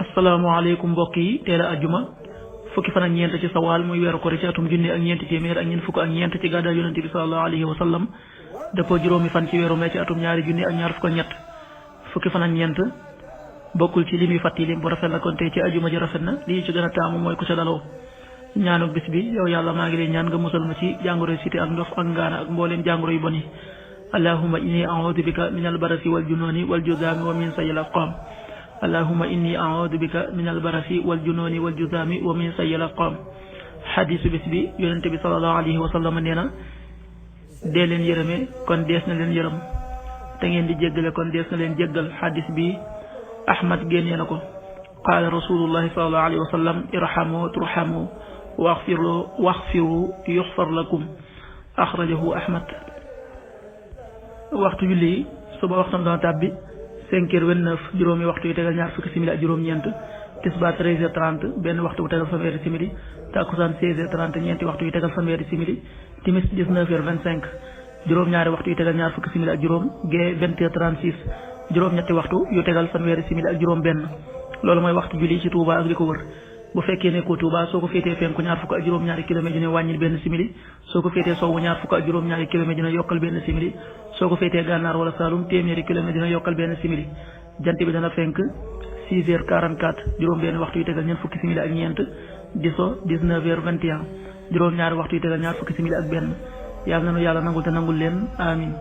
asalaamaaleykum mbokk yi teel a ajjuma fukki fan ak ñeent ci sawaal muy weeru kori ci atum junni ak ñeenti téeméer ak ñeent fukk ak ñeent ci gàddaay yonente bi sallallahu alayhi wa sallam dëppoo juróomi fan ci weeru mee ci atum ñaari junni ak ñaar fukk ak ñett fukki fan ak ñeent bokkul ci li muy fàtti lim bu rafet la kon tey ci ajjuma ji rafet na lii ci gën a taamu mooy ku ca daloo ñaanu bis bi yow yàlla maa ngi lay ñaan nga musal ma ci jàngoroy cité ak ndof ak ngaana ak mbooleem jàngoro yu bon yi allahumma inni a'udhu bika min albarasi wal jununi wal juzami wa min sayil asqam allahumma inni a'udhu bika min albarasi wal jununi wal juzami wa min sayil asqam xadiisu bis bi yonente bi sallallahu alayhi wa sallam nee na dee leen yërëme kon dees na leen yërëm te ngeen di jéggale kon dees na leen jéggal xadiis bi ahmad génnee na ko qaala rasulullahi sallallahu alayhi wa sallam irhamu turhamu waxfiru yuxfar lakum axrajahu ahmad. waxtu julli yi suba waxtam dana tàbbi 5h29 juróomi waxtu yu tegal ñaar fukki simili ak juróom-ñeent tisbaar 13h30 benn waxtu bu tegal fanweeri simili takkusaan 16h30 ñeenti waxtu yu tegal fanweeri simili timis 19h25 juróom-ñaari waxtu yu tegal ñaar fukki simili ak juróom gee 20h36 juróom-ñetti waxtu yu tegal fanweeri simili ak juróom benn loolu mooy waxtu julli ci Touba ak li ko wër. bu fekkee ne ko Touba soo ko féetee penku ñaar fukk ak juróom-ñaari kilomètre dina wàññil benn simili soo ko féetee sowwu ñaar fukk ak juróom-ñaari kilomètre dina yokkal benn simili soo ko féetee gànnaar wala Saalum téeméeri kilomètre dina yokkal benn simili jant bi dana fenk 6h44 juróom benn waxtu yu tegal ñeent fukki simili ak ñeent di so 19h21 juróom-ñaari waxtu yu tegal ñaar fukki simili ak benn yàlla nanu yàlla nangul te nangul leen amin